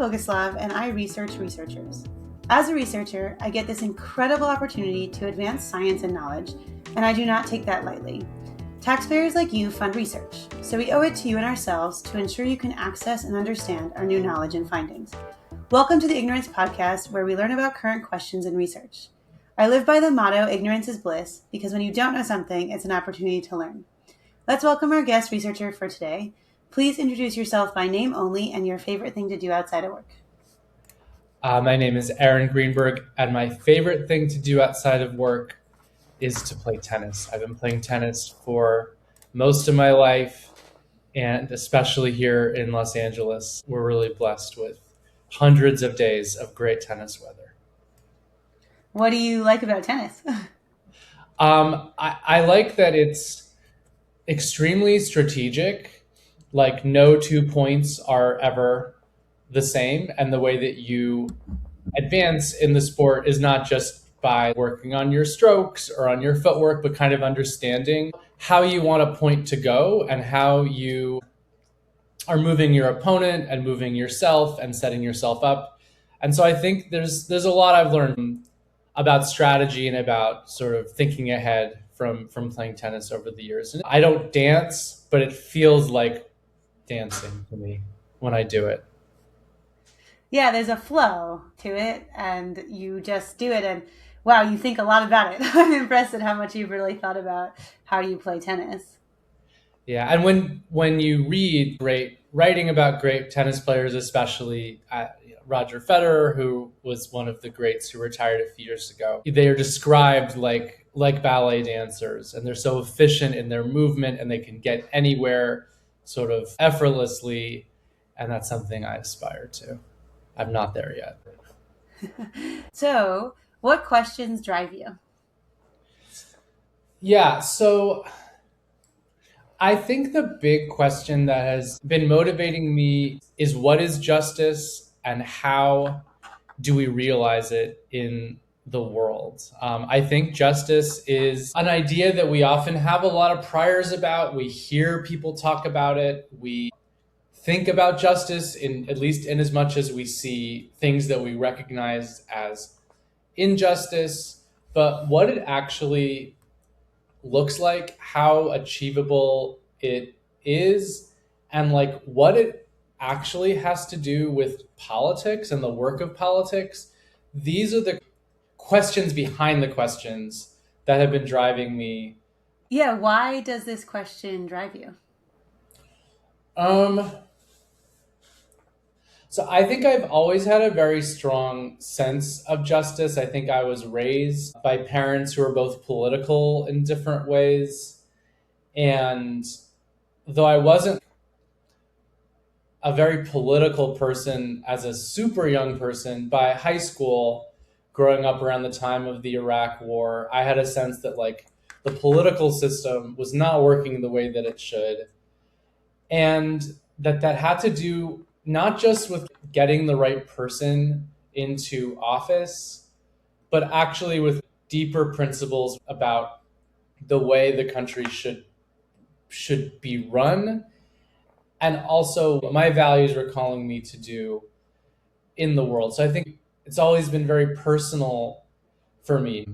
Boguslav, and I research researchers. As a researcher, I get this incredible opportunity to advance science and knowledge, and I do not take that lightly. Taxpayers like you fund research, so we owe it to you and ourselves to ensure you can access and understand our new knowledge and findings. Welcome to the Ignorance Podcast, where we learn about current questions in research. I live by the motto, ignorance is bliss, because when you don't know something, it's an opportunity to learn. Let's welcome our guest researcher for today. Please introduce yourself by name only and your favorite thing to do outside of work. My name is Greenberg, and my favorite thing to do outside of work is to play tennis. I've been playing tennis for most of my life, and especially here in Los Angeles, we're really blessed with hundreds of days of great tennis weather. What do you like about tennis? I like that it's extremely strategic. Like, no 2 points are ever the same, and the way that you advance in the sport is not just by working on your strokes or on your footwork, but kind of understanding how you want a point to go and how you are moving your opponent and moving yourself and setting yourself up. And so I think there's a lot I've learned about strategy and about sort of thinking ahead from playing tennis over the years. And I don't dance, but it feels like dancing to me when I do it. Yeah, there's a flow to it, and you just do it, and wow, you think a lot about it. I'm impressed at how much you've really thought about how you play tennis. Yeah, and when you read great writing about great tennis players, especially Roger Federer, who was one of the greats who retired a few years ago, they are described like ballet dancers, and they're so efficient in their movement, and they can get anywhere sort of effortlessly, and that's something I aspire to. I'm not there yet. So, what questions drive you? Yeah, so I think the big question that has been motivating me is, what is justice and how do we realize it in the world? I think justice is an idea that we often have a lot of priors about. We hear people talk about it. We think about justice at least in as much as we see things that we recognize as injustice, but what it actually looks like, how achievable it is, and like what it actually has to do with politics and the work of politics. These are the questions behind the questions that have been driving me. Yeah, why does this question drive you? So I think I've always had a very strong sense of justice. I think I was raised by parents who are both political in different ways. And though I wasn't a very political person as a super young person, by high school, growing up around the time of the Iraq War, I had a sense that like the political system was not working the way that it should. And that had to do not just with getting the right person into office, but actually with deeper principles about the way the country should be run, and also what my values were calling me to do in the world. So I think it's always been very personal for me.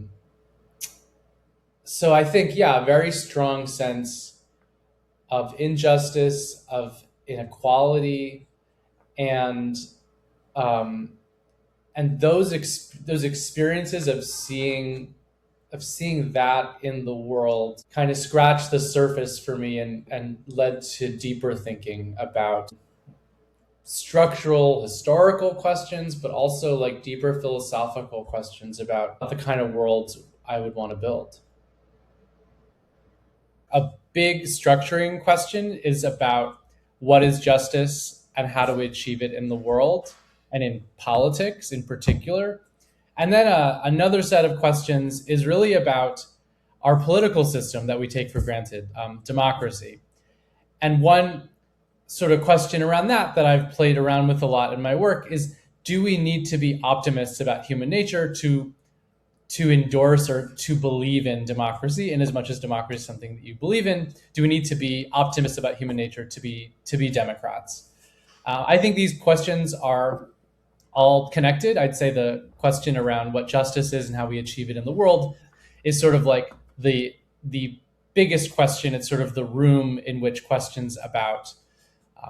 So I think, yeah, a very strong sense of injustice, of inequality, and those experiences of seeing that in the world kind of scratched the surface for me and led to deeper thinking about structural historical questions, but also like deeper philosophical questions about the kind of world I would want to build. A big structuring question is about what is justice and how do we achieve it in the world and in politics in particular. And then another set of questions is really about our political system that we take for granted, democracy. And one sort of question around that I've played around with a lot in my work is, do we need to be optimists about human nature to endorse or to believe in democracy? And as much as democracy is something that you believe in, do we need to be optimists about human nature to be Democrats? I think these questions are all connected. I'd say the question around what justice is and how we achieve it in the world is sort of like the biggest question. It's sort of the room in which questions about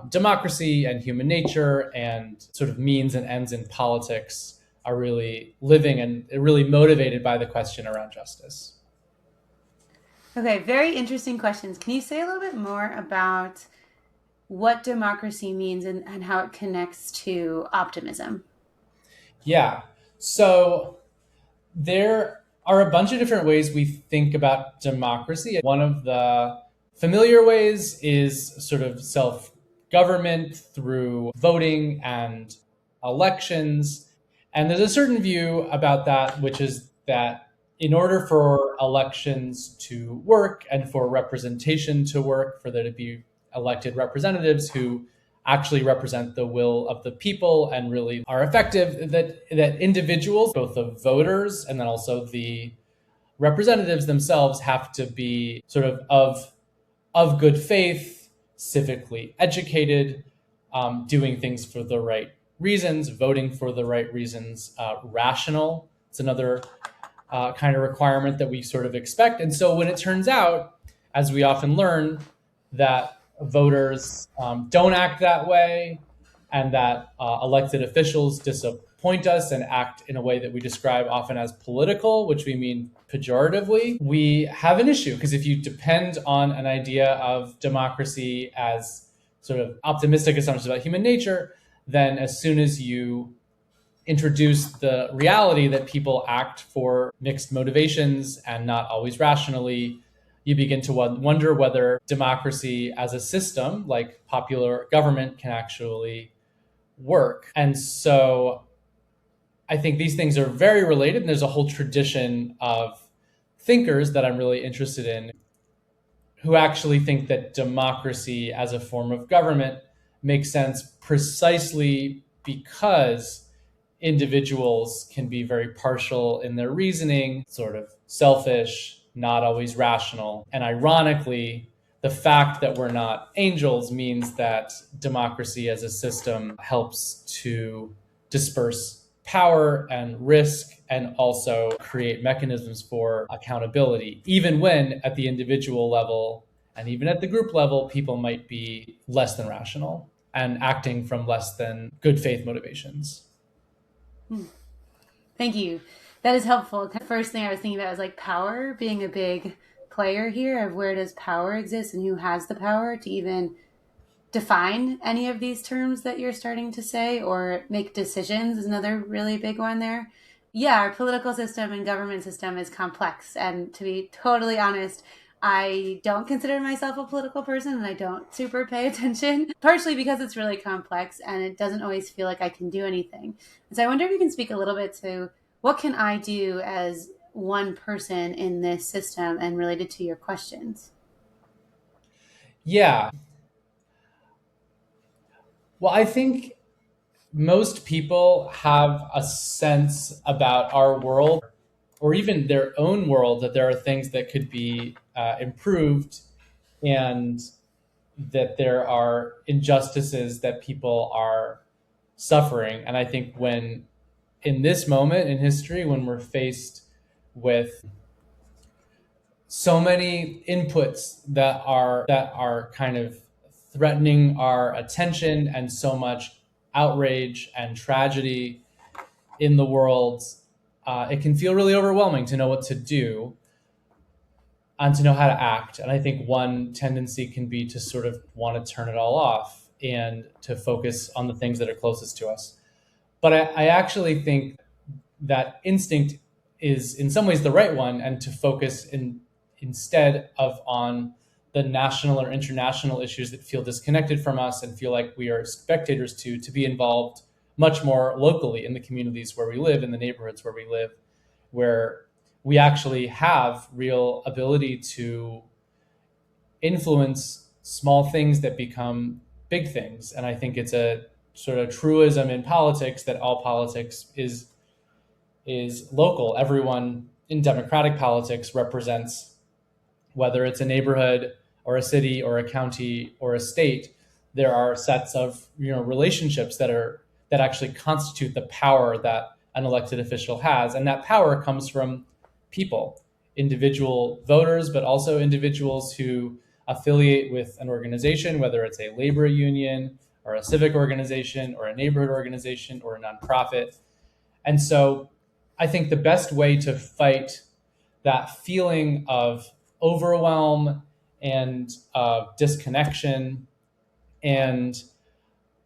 democracy and human nature and sort of means and ends in politics are really living and really motivated by the question around justice. Okay, very interesting questions. Can you say a little bit more about what democracy means and how it connects to optimism? Yeah. So there are a bunch of different ways we think about democracy. One of the familiar ways is sort of self government through voting and elections. And there's a certain view about that, which is that in order for elections to work and for representation to work, for there to be elected representatives who actually represent the will of the people and really are effective, that individuals, both the voters and then also the representatives themselves, have to be sort of good faith, civically educated, doing things for the right reasons, voting for the right reasons, rational. It's another kind of requirement that we sort of expect. And so when it turns out, as we often learn, that voters don't act that way and that elected officials disappoint us and act in a way that we describe often as political, which we mean pejoratively, we have an issue. Because if you depend on an idea of democracy as sort of optimistic assumptions about human nature, then as soon as you introduce the reality that people act for mixed motivations and not always rationally, you begin to wonder whether democracy as a system, like popular government, can actually work. And so I think these things are very related, and there's a whole tradition of thinkers that I'm really interested in who actually think that democracy as a form of government makes sense precisely because individuals can be very partial in their reasoning, sort of selfish, not always rational. And ironically, the fact that we're not angels means that democracy as a system helps to disperse power and risk and also create mechanisms for accountability, even when at the individual level and even at the group level, people might be less than rational and acting from less than good faith motivations. Thank you. That is helpful. The first thing I was thinking about was like power being a big player here of where does power exist and who has the power to even define any of these terms that you're starting to say or make decisions is another really big one there. Yeah, our political system and government system is complex. And to be totally honest, I don't consider myself a political person and I don't super pay attention, partially because it's really complex and it doesn't always feel like I can do anything. And so I wonder if you can speak a little bit to what can I do as one person in this system and related to your questions? Yeah. Well, I think most people have a sense about our world or even their own world that there are things that could be improved and that there are injustices that people are suffering. And I think when in this moment in history, when we're faced with so many inputs that are kind of threatening our attention and so much outrage and tragedy in the world, it can feel really overwhelming to know what to do and to know how to act. And I think one tendency can be to sort of want to turn it all off and to focus on the things that are closest to us. But I actually think that instinct is in some ways the right one, and to focus instead of on the national or international issues that feel disconnected from us and feel like we are spectators to be involved much more locally in the communities where we live, in the neighborhoods where we live, where we actually have real ability to influence small things that become big things. And I think it's a sort of truism in politics that all politics is local. Everyone in democratic politics represents, whether it's a neighborhood or a city or a county or a state, there are sets of relationships that are that actually constitute the power that an elected official has. And that power comes from people, individual voters, but also individuals who affiliate with an organization, whether it's a labor union or a civic organization or a neighborhood organization or a nonprofit. And so I think the best way to fight that feeling of overwhelm and disconnection and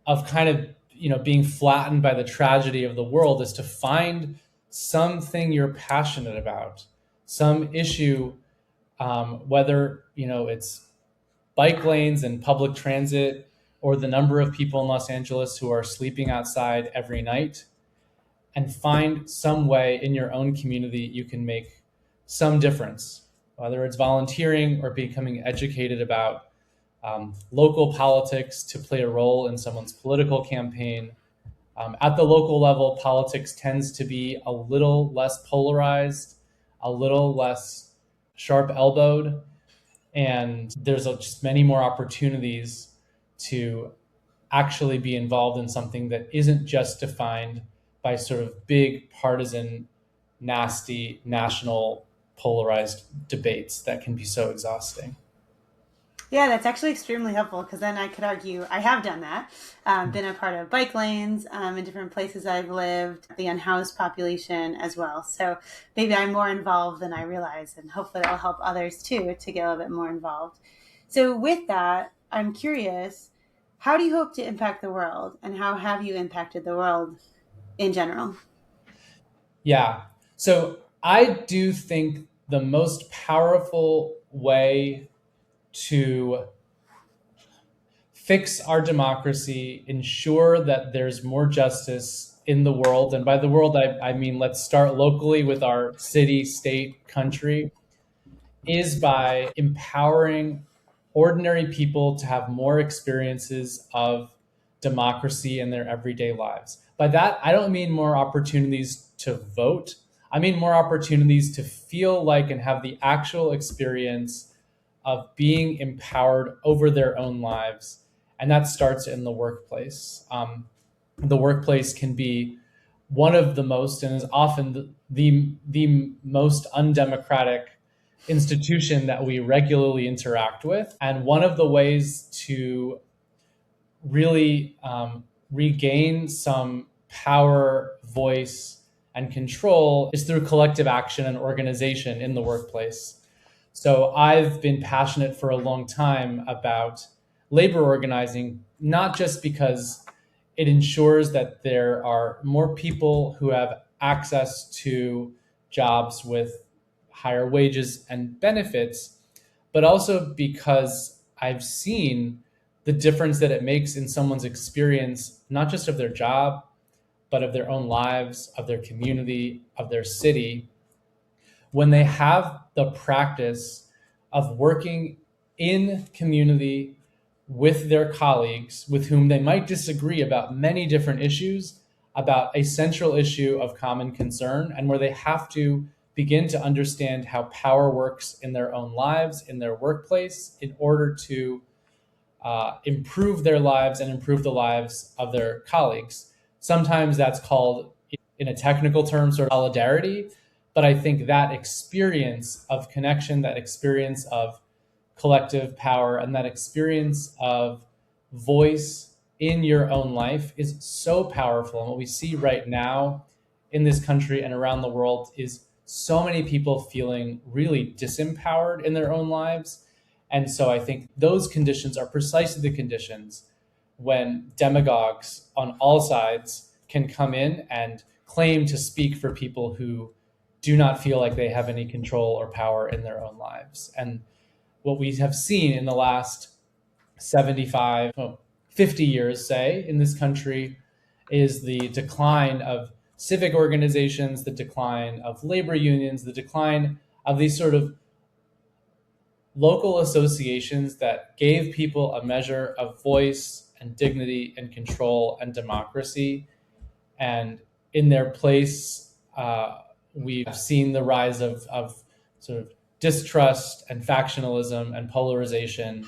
of kind of being flattened by the tragedy of the world is to find something you're passionate about, some issue, whether it's bike lanes and public transit or the number of people in Los Angeles who are sleeping outside every night, and find some way in your own community you can make some difference, whether it's volunteering or becoming educated about local politics to play a role in someone's political campaign. At the local level, politics tends to be a little less polarized, a little less sharp-elbowed, and there's just many more opportunities to actually be involved in something that isn't just defined by sort of big partisan, nasty, national polarized debates that can be so exhausting. Yeah, that's actually extremely helpful, because then I could argue I have done that. Been a part of bike lanes in different places I've lived, the unhoused population as well. So maybe I'm more involved than I realize, and hopefully that'll help others too to get a little bit more involved. So with that, I'm curious, how do you hope to impact the world, and how have you impacted the world in general? Yeah. So I do think the most powerful way to fix our democracy, ensure that there's more justice in the world, and by the world, I mean, let's start locally with our city, state, country, is by empowering ordinary people to have more experiences of democracy in their everyday lives. By that, I don't mean more opportunities to vote. I mean more opportunities to feel like and have the actual experience of being empowered over their own lives. And that starts in the workplace. The workplace can be one of the most, and is often the most undemocratic institution that we regularly interact with. And one of the ways to really regain some power, voice, and control is through collective action and organization in the workplace. So I've been passionate for a long time about labor organizing, not just because it ensures that there are more people who have access to jobs with higher wages and benefits, but also because I've seen the difference that it makes in someone's experience, not just of their job, but of their own lives, of their community, of their city, when they have the practice of working in community with their colleagues with whom they might disagree about many different issues, about a central issue of common concern, and where they have to begin to understand how power works in their own lives, in their workplace, in order to improve their lives and improve the lives of their colleagues. Sometimes that's called, in a technical term, sort of solidarity. But I think that experience of connection, that experience of collective power, and that experience of voice in your own life is so powerful. And what we see right now in this country and around the world is so many people feeling really disempowered in their own lives. And so I think those conditions are precisely the conditions when demagogues on all sides can come in and claim to speak for people who do not feel like they have any control or power in their own lives. And what we have seen in the last 50 years, say, in this country, is the decline of civic organizations, the decline of labor unions, the decline of these sort of local associations that gave people a measure of voice and dignity and control and democracy. And in their place, we've seen the rise of sort of distrust and factionalism and polarization,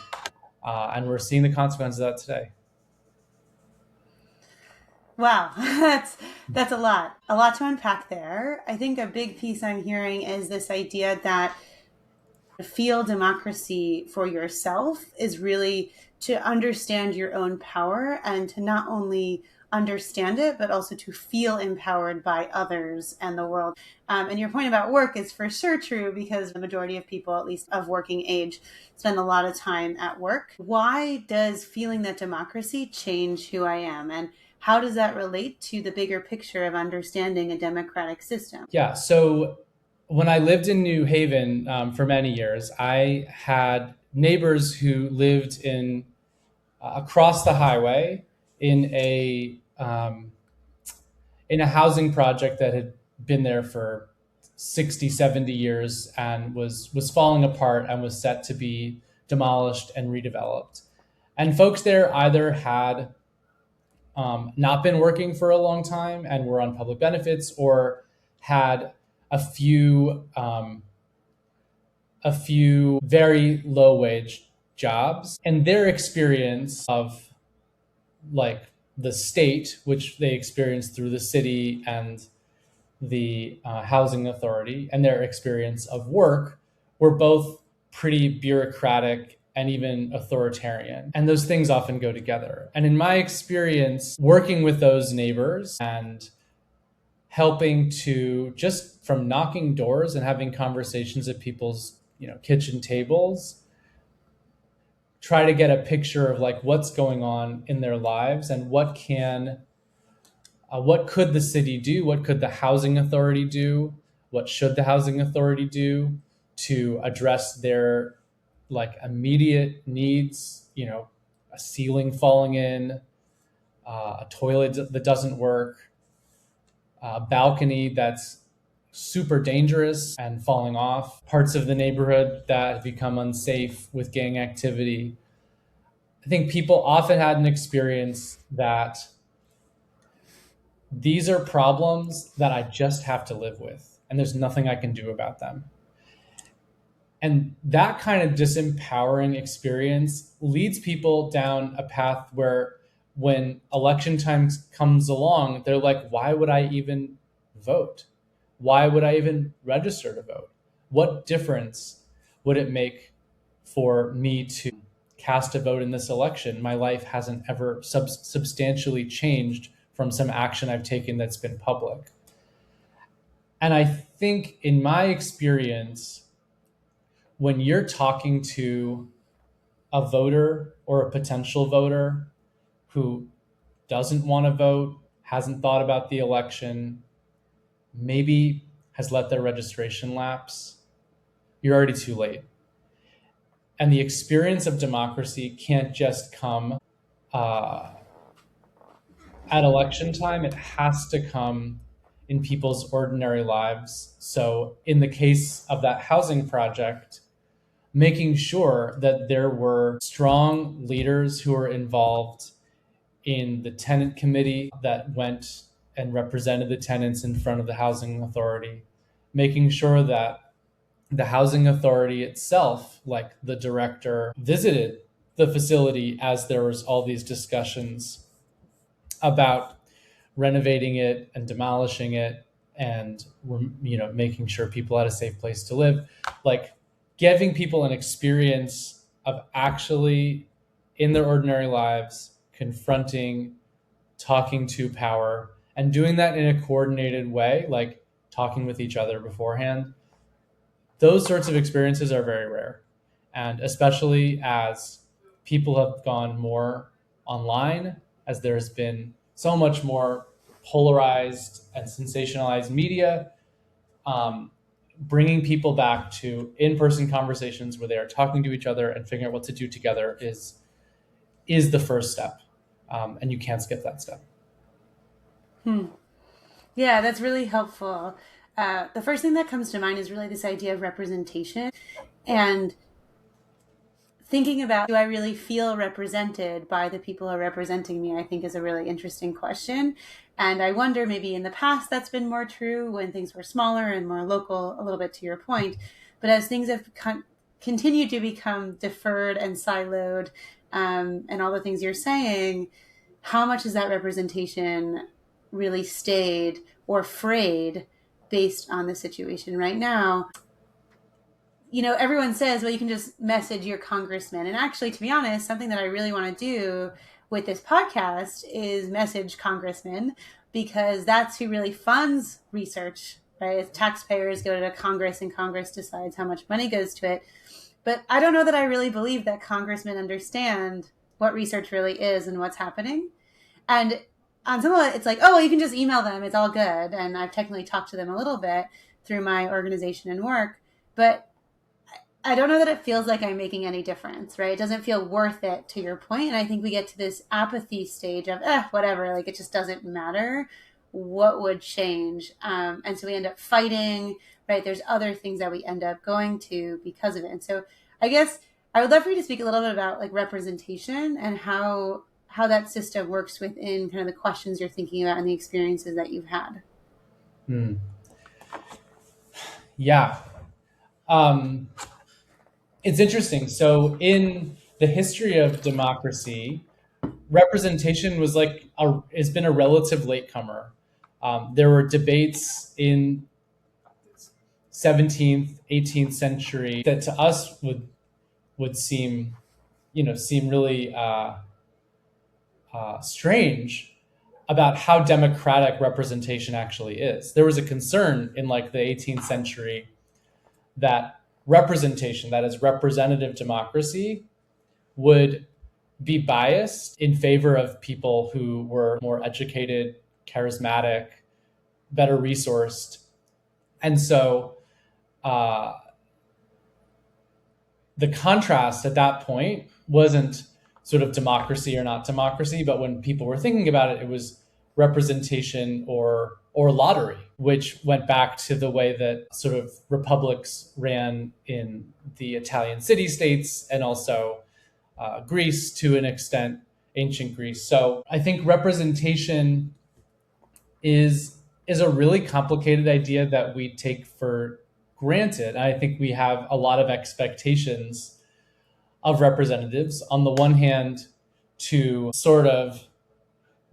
and we're seeing the consequences of that today. Wow, that's a lot to unpack there. I think a big piece I'm hearing is this idea that to feel democracy for yourself is really to understand your own power and to not only understand it, but also to feel empowered by others and the world. And your point about work is for sure true because the majority of people, at least of working age, spend a lot of time at work. Why does feeling that democracy change who I am? And how does that relate to the bigger picture of understanding a democratic system? Yeah. So when I lived in New Haven for many years, I had neighbors who lived in across the highway in a housing project that had been there for 60, 70 years and was falling apart and was set to be demolished and redeveloped. And folks there either had not been working for a long time and were on public benefits, or had a few very low wage jobs, and their experience of like the state, which they experienced through the city and the housing authority, and their experience of work were both pretty bureaucratic and even authoritarian. And those things often go together. And in my experience, working with those neighbors and helping to just from knocking doors and having conversations at people's, kitchen tables, try to get a picture of like what's going on in their lives and what could the city do? What could the housing authority do? What should the housing authority do to address their like immediate needs? A ceiling falling in, a toilet that doesn't work, a balcony that's super dangerous and falling off, parts of the neighborhood that have become unsafe with gang activity. I think people often had an experience that these are problems that I just have to live with, and there's nothing I can do about them. And that kind of disempowering experience leads people down a path where when election time comes along, they're like, why would I even vote? Why would I even register to vote? What difference would it make for me to cast a vote in this election? My life hasn't ever substantially changed from some action I've taken that's been public. And I think in my experience, when you're talking to a voter or a potential voter who doesn't want to vote, hasn't thought about the election, maybe has let their registration lapse, you're already too late. And the experience of democracy can't just come at election time. It has to come in people's ordinary lives. So in the case of that housing project, making sure that there were strong leaders who were involved in the tenant committee that went and represented the tenants in front of the housing authority, making sure that the housing authority itself, like the director, visited the facility as there was all these discussions about renovating it and demolishing it and making sure people had a safe place to live, like giving people an experience of actually in their ordinary lives confronting, talking to power, and doing that in a coordinated way, like talking with each other beforehand. Those sorts of experiences are very rare. And especially as people have gone more online, as there's been so much more polarized and sensationalized media, bringing people back to in-person conversations where they are talking to each other and figuring out what to do together is the first step. And you can't skip that step. Yeah, that's really helpful. The first thing that comes to mind is really this idea of representation and thinking about, do I really feel represented by the people who are representing me, I think is a really interesting question. And I wonder, maybe in the past that's been more true when things were smaller and more local, a little bit to your point. But as things have continued to become deferred and siloed, and all the things you're saying, how much has that representation really stayed or frayed based on the situation right now? Everyone says, well, you can just message your congressman. And actually, to be honest, something that I really want to do with this podcast is message congressmen, because that's who really funds research, right? Taxpayers go to Congress and Congress decides how much money goes to it. But I don't know that I really believe that congressmen understand what research really is and what's happening. And on some level, it's like, oh, well, you can just email them. It's all good. And I've technically talked to them a little bit through my organization and work. But I don't know that it feels like I'm making any difference, right? It doesn't feel worth it, to your point. And I think we get to this apathy stage of, whatever, like it just doesn't matter. What would change? And so we end up fighting, right? There's other things that we end up going to because of it. And so I guess I would love for you to speak a little bit about like representation and how that system works within kind of the questions you're thinking about and the experiences that you've had. Yeah. It's interesting. So in the history of democracy, representation has been a relative latecomer. There were debates in 17th, 18th century that to us would seem really strange about how democratic representation actually is. There was a concern in like the 18th century that representation, that is representative democracy, would be biased in favor of people who were more educated, charismatic, better resourced. And so the contrast at that point wasn't sort of democracy or not democracy, but when people were thinking about it, it was representation or lottery, which went back to the way that sort of republics ran in the Italian city-states and also Greece to an extent, ancient Greece. So I think representation is a really complicated idea that we take for granted. I think we have a lot of expectations of representatives. On the one hand, to sort of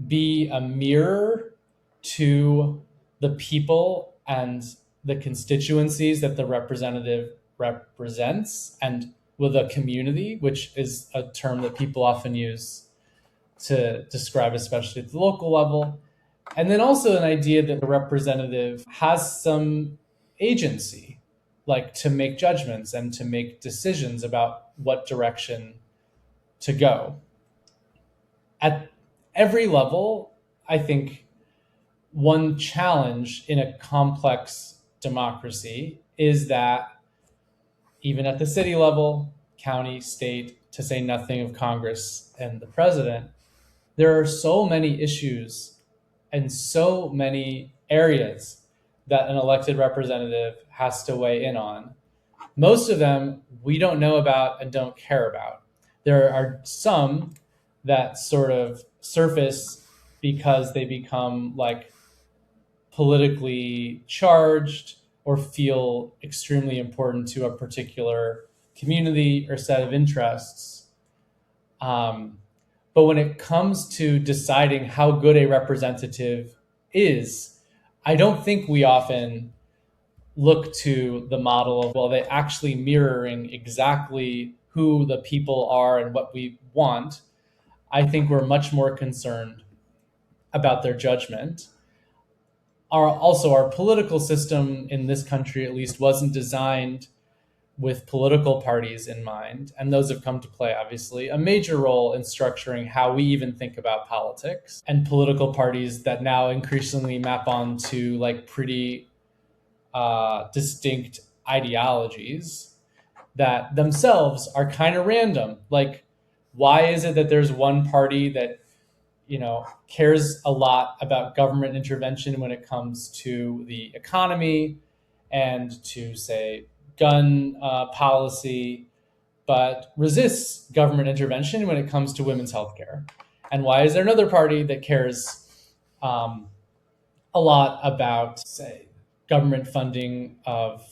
be a mirror to the people and the constituencies that the representative represents, and with a community, which is a term that people often use to describe, especially at the local level. And then also an idea that the representative has some agency, like to make judgments and to make decisions about what direction to go. At every level, I think one challenge in a complex democracy is that even at the city level, county, state, to say nothing of Congress and the president, there are so many issues and so many areas that an elected representative has to weigh in on. Most of them we don't know about and don't care about. There are some that sort of surface because they become like politically charged or feel extremely important to a particular community or set of interests. But when it comes to deciding how good a representative is, I don't think we often look to the model of, well, they actually mirroring exactly who the people are and what we want. I think we're much more concerned about their judgment. Our political system in this country, at least, wasn't designed with political parties in mind. And those have come to play, obviously, a major role in structuring how we even think about politics, and political parties that now increasingly map onto like pretty distinct ideologies that themselves are kind of random. Like, why is it that there's one party that cares a lot about government intervention when it comes to the economy and to, say, gun policy, but resists government intervention when it comes to women's health care? And why is there another party that cares a lot about, say, government funding of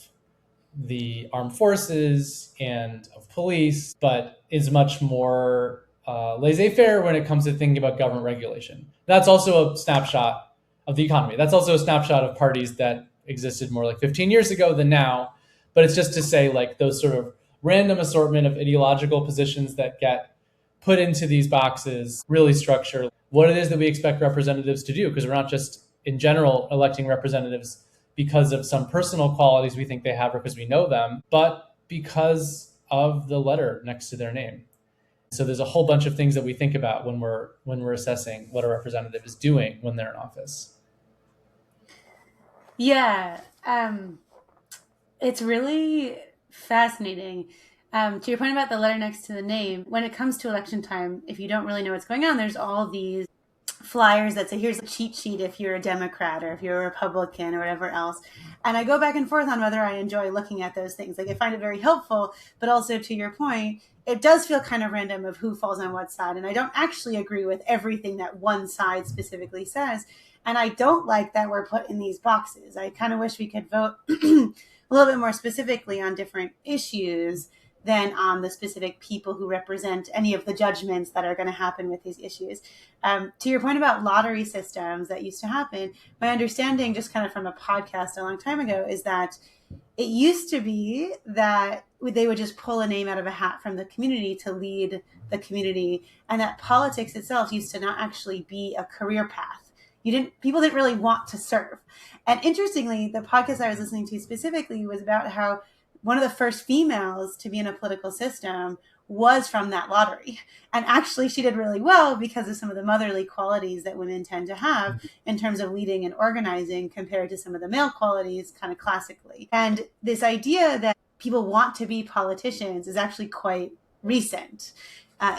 the armed forces and of police, but is much more laissez-faire when it comes to thinking about government regulation. That's also a snapshot of the economy. That's also a snapshot of parties that existed more like 15 years ago than now. But it's just to say, like, those sort of random assortment of ideological positions that get put into these boxes really structure what it is that we expect representatives to do, because we're not just in general electing representatives because of some personal qualities we think they have or because we know them, but because of the letter next to their name. So there's a whole bunch of things that we think about when we're assessing what a representative is doing when they're in office. Yeah, it's really fascinating. To your point about the letter next to the name, when it comes to election time, if you don't really know what's going on, there's all these flyers that say, here's a cheat sheet if you're a Democrat or if you're a Republican or whatever else. And I go back and forth on whether I enjoy looking at those things. Like, I find it very helpful, but also, to your point, it does feel kind of random of who falls on what side. And I don't actually agree with everything that one side specifically says. And I don't like that we're put in these boxes. I kind of wish we could vote a little bit more specifically on different issues than on the specific people who represent any of the judgments that are going to happen with these issues. To your point about lottery systems that used to happen, my understanding, just kind of from a podcast a long time ago, is that it used to be that they would just pull a name out of a hat from the community to lead the community, and that politics itself used to not actually be a career path. People didn't really want to serve. And interestingly, the podcast I was listening to specifically was about how one of the first females to be in a political system was from that lottery. And actually, she did really well because of some of the motherly qualities that women tend to have in terms of leading and organizing compared to some of the male qualities kind of classically. And this idea that people want to be politicians is actually quite recent.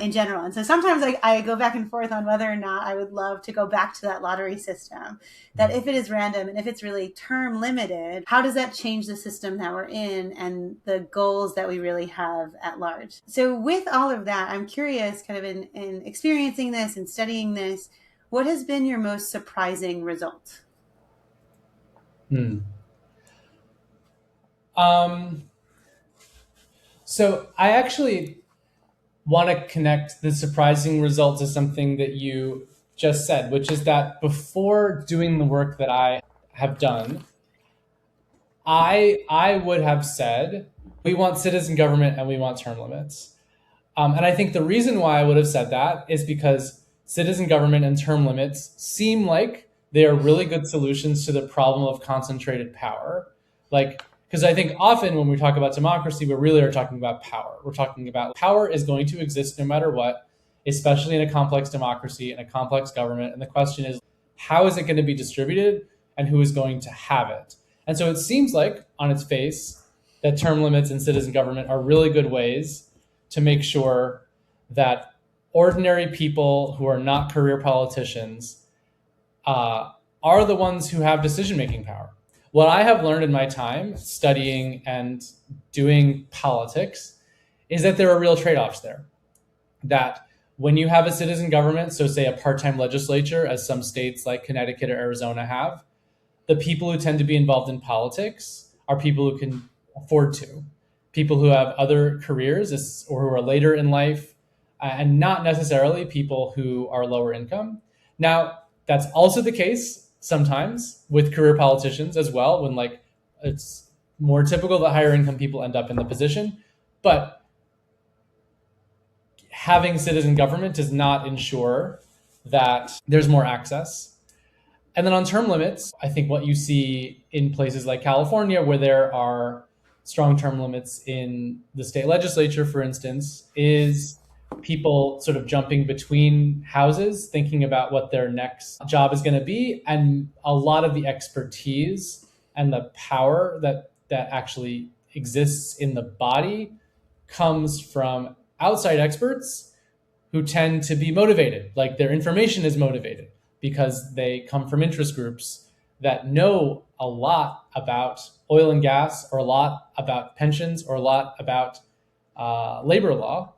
In general. And so sometimes I go back and forth on whether or not I would love to go back to that lottery system, that if it is random and if it's really term limited, how does that change the system that we're in and the goals that we really have at large? So with all of that, I'm curious, kind of in experiencing this and studying this, what has been your most surprising result? So I actually want to connect the surprising result to something that you just said, which is that before doing the work that I have done, I would have said, we want citizen government and we want term limits. And I think the reason why I would have said that is because citizen government and term limits seem like they are really good solutions to the problem of concentrated power. Because I think often when we talk about democracy, we really are talking about power. We're talking about power is going to exist no matter what, especially in a complex democracy and a complex government. And the question is, how is it going to be distributed and who is going to have it? And so it seems like on its face that term limits and citizen government are really good ways to make sure that ordinary people who are not career politicians are the ones who have decision-making power. What I have learned in my time studying and doing politics is that there are real trade-offs there. That when you have a citizen government, so say a part-time legislature, as some states like Connecticut or Arizona have, the people who tend to be involved in politics are people who can afford to, people who have other careers or who are later in life, and not necessarily people who are lower income. Now, that's also the case sometimes with career politicians as well, when it's more typical that higher income people end up in the position. But having citizen government does not ensure that there's more access. And then on term limits, I think what you see in places like California, where there are strong term limits in the state legislature, for instance, is people sort of jumping between houses, thinking about what their next job is going to be. And a lot of the expertise and the power that actually exists in the body comes from outside experts who tend to be motivated, like their information is motivated because they come from interest groups that know a lot about oil and gas, or a lot about pensions, or a lot about labor law.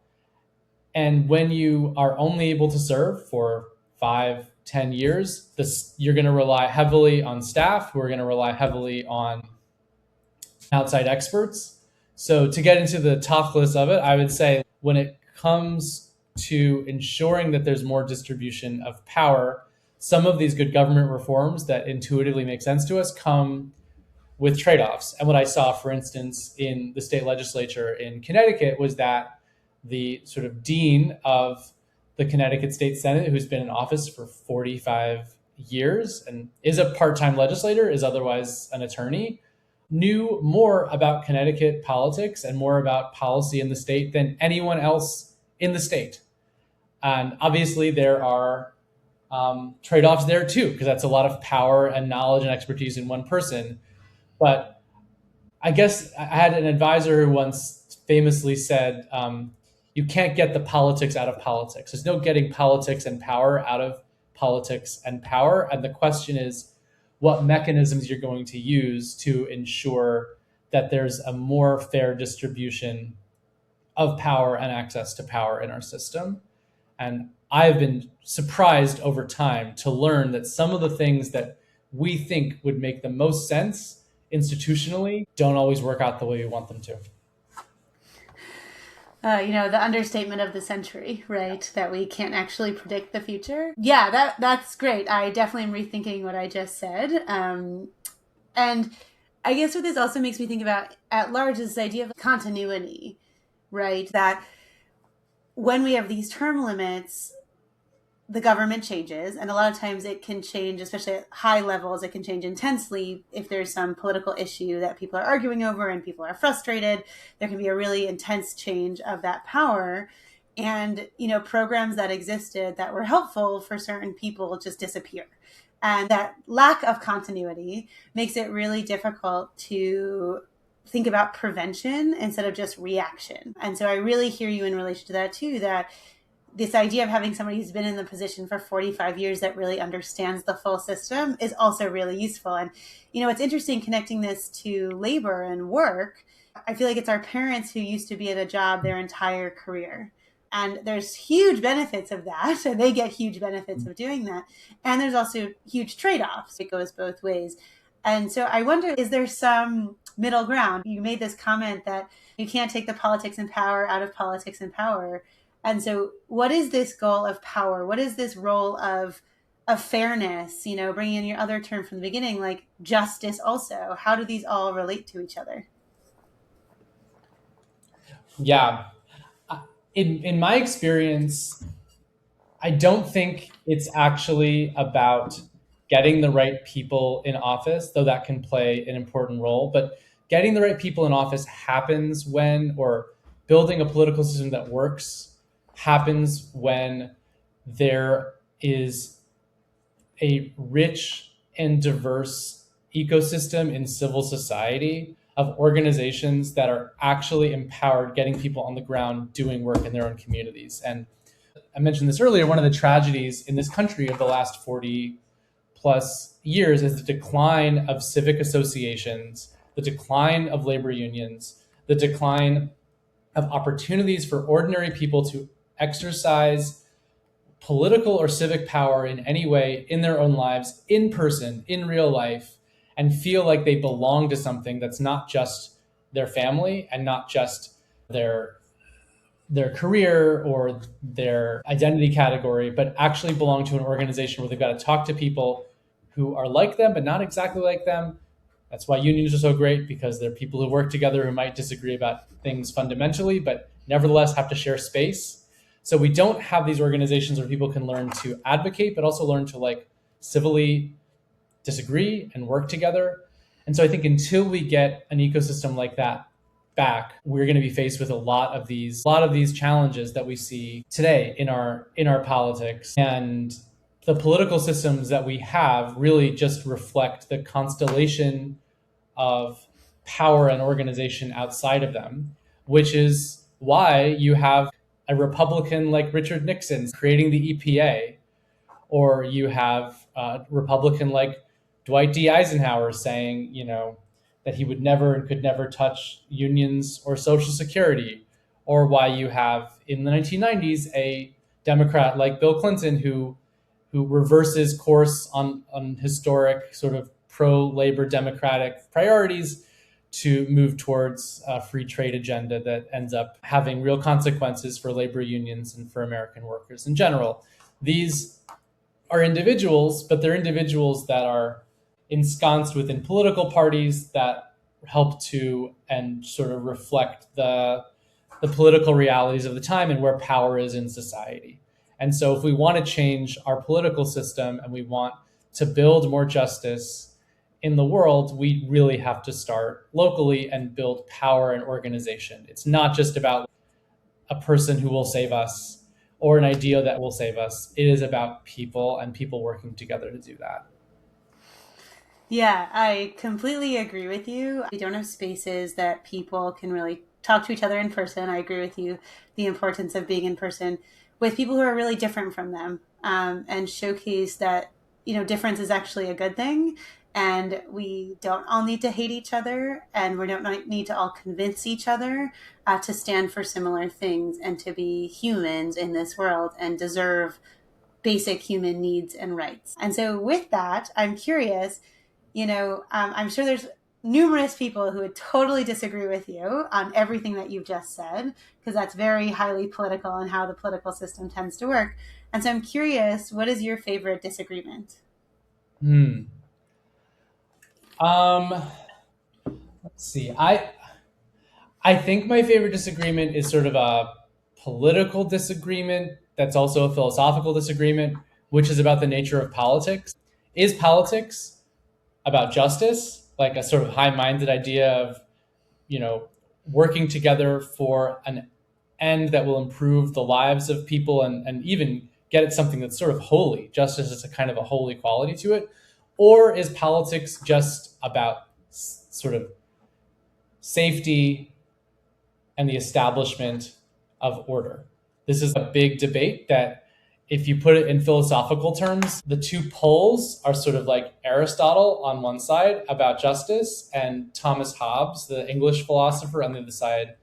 And when you are only able to serve for 5-10 years, you're going to rely heavily on staff who are going to rely heavily on outside experts. So to get into the toughness of it, I would say when it comes to ensuring that there's more distribution of power, some of these good government reforms that intuitively make sense to us come with trade-offs. And what I saw, for instance, in the state legislature in Connecticut was that the sort of dean of the Connecticut State Senate, who's been in office for 45 years and is a part-time legislator, is otherwise an attorney, knew more about Connecticut politics and more about policy in the state than anyone else in the state. And obviously there are trade-offs there too, because that's a lot of power and knowledge and expertise in one person. But I guess I had an advisor who once famously said, you can't get the politics out of politics. There's no getting politics and power out of politics and power. And the question is what mechanisms you're going to use to ensure that there's a more fair distribution of power and access to power in our system. And I've been surprised over time to learn that some of the things that we think would make the most sense institutionally don't always work out the way we want them to. The understatement of the century, right? That we can't actually predict the future. Yeah, that's great. I definitely am rethinking what I just said. And I guess what this also makes me think about at large is this idea of continuity, right? That when we have these term limits, the government changes, and a lot of times it can change, especially at high levels, it can change intensely if there's some political issue that people are arguing over and people are frustrated. There can be a really intense change of that power. And, programs that existed that were helpful for certain people just disappear. And that lack of continuity makes it really difficult to think about prevention instead of just reaction. And so I really hear you in relation to that too, that this idea of having somebody who's been in the position for 45 years that really understands the full system is also really useful. And, it's interesting connecting this to labor and work. I feel like it's our parents who used to be at a job their entire career. And there's huge benefits of that. And they get huge benefits of doing that. And there's also huge trade-offs. It goes both ways. And so I wonder, is there some middle ground? You made this comment that you can't take the politics and power out of politics and power. And so what is this goal of power? What is this role of fairness, bringing in your other term from the beginning, like justice also? How do these all relate to each other? Yeah. In my experience, I don't think it's actually about getting the right people in office, though that can play an important role. But getting the right people in office happens when, or building a political system that works happens when there is a rich and diverse ecosystem in civil society of organizations that are actually empowered, getting people on the ground doing work in their own communities. And I mentioned this earlier, one of the tragedies in this country of the last 40 plus years is the decline of civic associations, the decline of labor unions, the decline of opportunities for ordinary people to exercise political or civic power in any way in their own lives, in person, in real life, and feel like they belong to something that's not just their family and not just their career or their identity category, but actually belong to an organization where they've got to talk to people who are like them, but not exactly like them. That's why unions are so great, because they're people who work together who might disagree about things fundamentally, but nevertheless have to share space. So we don't have these organizations where people can learn to advocate, but also learn to civilly disagree and work together. And so I think until we get an ecosystem like that back, we're going to be faced with a lot of these challenges that we see today in our politics. And the political systems that we have really just reflect the constellation of power and organization outside of them, which is why you have a Republican like Richard Nixon creating the EPA, or you have a Republican like Dwight D. Eisenhower saying, that he would never and could never touch unions or Social Security, or why you have in the 1990s a Democrat like Bill Clinton who reverses course on historic sort of pro-labor democratic priorities to move towards a free trade agenda that ends up having real consequences for labor unions and for American workers in general. These are individuals, but they're individuals that are ensconced within political parties that help to and sort of reflect the political realities of the time and where power is in society. And so if we want to change our political system and we want to build more justice in the world, we really have to start locally and build power and organization. It's not just about a person who will save us or an idea that will save us. It is about people and people working together to do that. Yeah, I completely agree with you. We don't have spaces that people can really talk to each other in person. I agree with you, the importance of being in person with people who are really different from them, and showcase that, difference is actually a good thing. And we don't all need to hate each other, and we don't need to all convince each other to stand for similar things and to be humans in this world and deserve basic human needs and rights. And so with that, I'm curious, I'm sure there's numerous people who would totally disagree with you on everything that you've just said, because that's very highly political and how the political system tends to work. And so I'm curious, what is your favorite disagreement? Let's see. I think my favorite disagreement is sort of a political disagreement that's also a philosophical disagreement, which is about the nature of politics. Is politics about justice, like a sort of high-minded idea of, working together for an end that will improve the lives of people and even get at something that's sort of holy? Justice is a kind of a holy quality to it. Or is politics just about sort of safety and the establishment of order? This is a big debate that, if you put it in philosophical terms, the two poles are sort of like Aristotle on one side about justice and Thomas Hobbes, the English philosopher, on the other side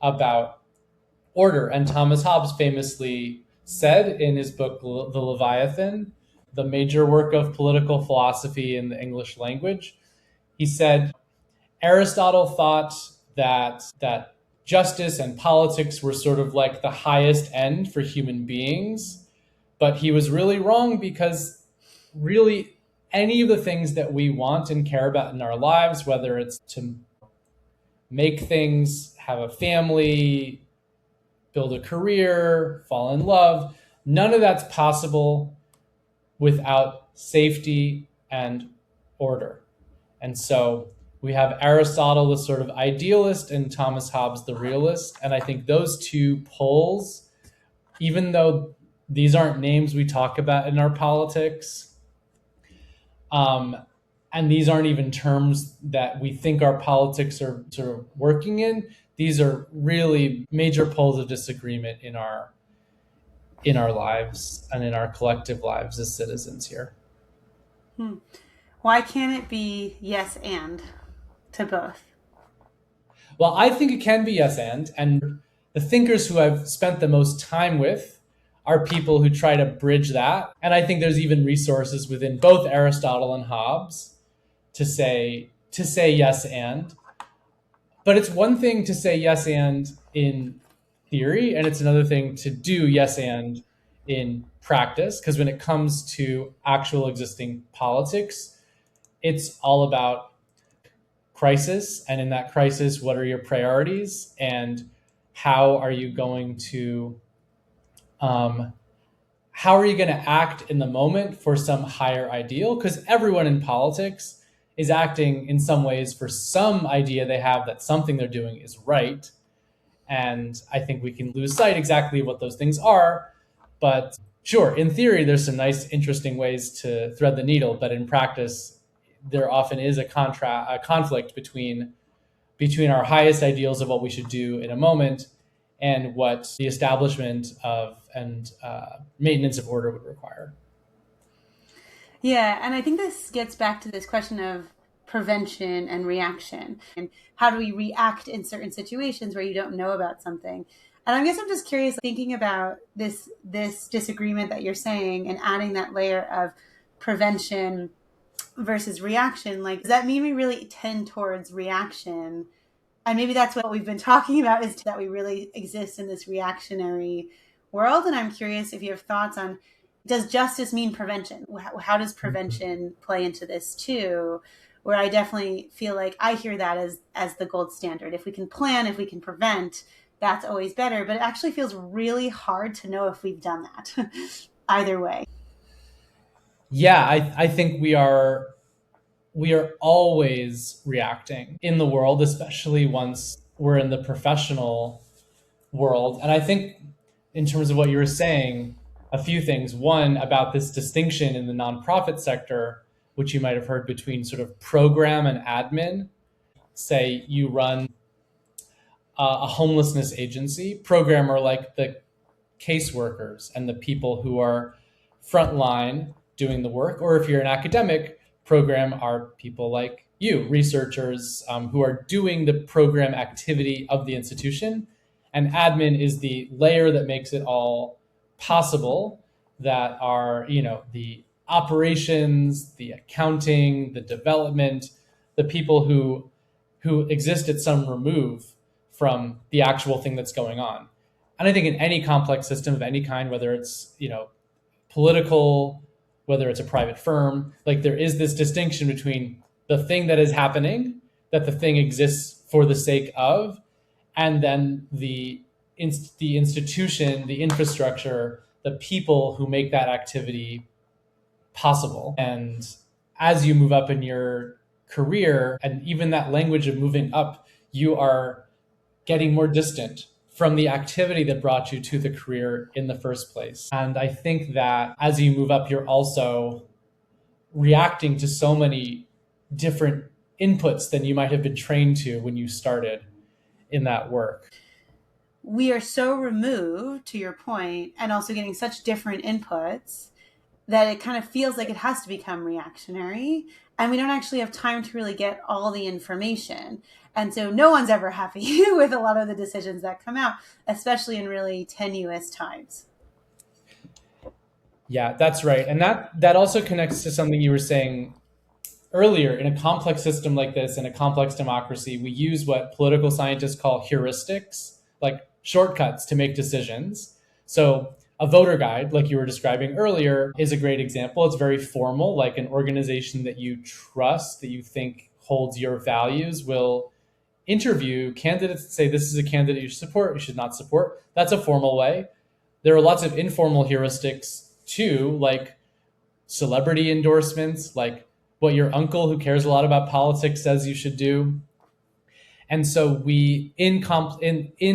about order. And Thomas Hobbes famously said in his book, The Leviathan, the major work of political philosophy in the English language, he said, Aristotle thought that justice and politics were sort of like the highest end for human beings, but he was really wrong, because really any of the things that we want and care about in our lives, whether it's to make things, have a family, build a career, fall in love, none of that's possible without safety and order. And so we have Aristotle, the sort of idealist, and Thomas Hobbes, the realist. And I think those two poles, even though these aren't names we talk about in our politics, and these aren't even terms that we think our politics are sort of working in, these are really major poles of disagreement in our lives and in our collective lives as citizens here. Why can't it be yes and to both? Well, I think it can be yes and the thinkers who I've spent the most time with are people who try to bridge that. And I think there's even resources within both Aristotle and Hobbes to say yes and. But it's one thing to say yes and in theory, and it's another thing to do yes and in practice, because when it comes to actual existing politics, it's all about crisis. And in that crisis, what are your priorities, and how are you going to act in the moment for some higher ideal? Because everyone in politics is acting in some ways for some idea they have that something they're doing is right. And I think we can lose sight exactly what those things are. But sure, in theory, there's some nice, interesting ways to thread the needle. But in practice, there often is a conflict between our highest ideals of what we should do in a moment and what the establishment of and maintenance of order would require. Yeah, and I think this gets back to this question of prevention and reaction, and how do we react in certain situations where you don't know about something. And I guess I'm just curious, thinking about this disagreement that you're saying and adding that layer of prevention versus reaction, like, does that mean we really tend towards reaction? And maybe that's what we've been talking about, is that we really exist in this reactionary world. And I'm curious if you have thoughts on, does justice mean prevention? How does prevention play into this too? Where I definitely feel like I hear that as the gold standard. If we can plan, if we can prevent, that's always better. But it actually feels really hard to know if we've done that either way. Yeah, I think we are always reacting in the world, especially once we're in the professional world. And I think, in terms of what you were saying, a few things. One, about this distinction in the nonprofit sector, which you might have heard, between sort of program and admin. Say you run a homelessness agency, program are like the caseworkers and the people who are frontline doing the work. Or if you're an academic, program are people like you, researchers, who are doing the program activity of the institution. And admin is the layer that makes it all possible, that are, the operations, the accounting, the development, the people who exist at some remove from the actual thing that's going on. And I think in any complex system of any kind, whether it's, political, whether it's a private firm, like, there is this distinction between the thing that is happening, that the thing exists for the sake of, and then the institution, the infrastructure, the people who make that activity possible. And as you move up in your career, and even that language of moving up, you are getting more distant from the activity that brought you to the career in the first place. And I think that as you move up, you're also reacting to so many different inputs than you might have been trained to when you started in that work. We are so removed, to your point, and also getting such different inputs, that it kind of feels like it has to become reactionary, and we don't actually have time to really get all the information. And so no one's ever happy with a lot of the decisions that come out, especially in really tenuous times. Yeah, that's right. And that also connects to something you were saying earlier. In a complex system like this, in a complex democracy, we use what political scientists call heuristics, like shortcuts to make decisions. So a voter guide, like you were describing earlier, is a great example. It's very formal, like an organization that you trust, that you think holds your values, will interview candidates and say, this is a candidate you should support, you should not support. That's a formal way. There are lots of informal heuristics too, like celebrity endorsements, like what your uncle who cares a lot about politics says you should do. And so we, in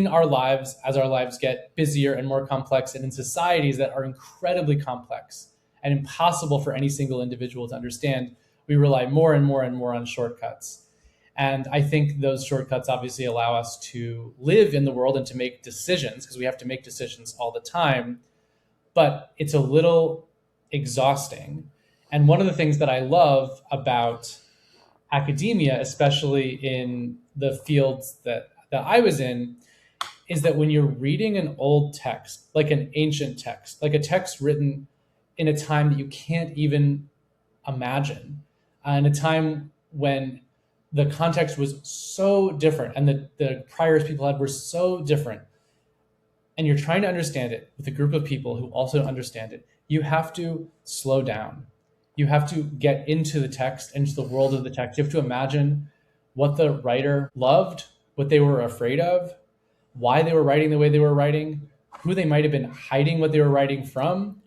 our lives, as our lives get busier and more complex, and in societies that are incredibly complex and impossible for any single individual to understand, we rely more and more and more on shortcuts. And I think those shortcuts obviously allow us to live in the world and to make decisions, because we have to make decisions all the time. But it's a little exhausting. And one of the things that I love about academia, especially in the fields that I was in, is that when you're reading an old text, like an ancient text, like a text written in a time that you can't even imagine, in a time when the context was so different and the priors people had were so different, and you're trying to understand it with a group of people who also understand it, you have to slow down. You have to get into the text, into the world of the text. You have to imagine what the writer loved, what they were afraid of, why they were writing the way they were writing, who they might have been hiding what they were writing from.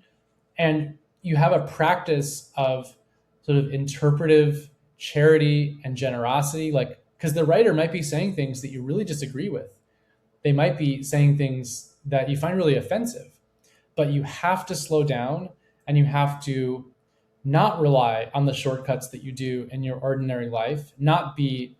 And you have a practice of sort of interpretive charity and generosity, like, because the writer might be saying things that you really disagree with. They might be saying things that you find really offensive, but you have to slow down, and you have to not rely on the shortcuts that you do in your ordinary life, not be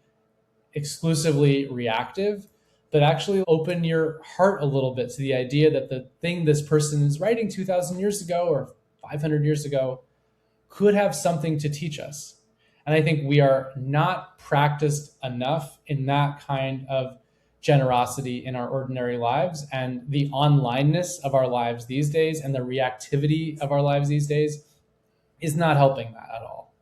exclusively reactive, but actually open your heart a little bit to the idea that the thing this person is writing 2,000 years ago or 500 years ago could have something to teach us. And I think we are not practiced enough in that kind of generosity in our ordinary lives, and the onlineness of our lives these days and the reactivity of our lives these days is not helping that at all.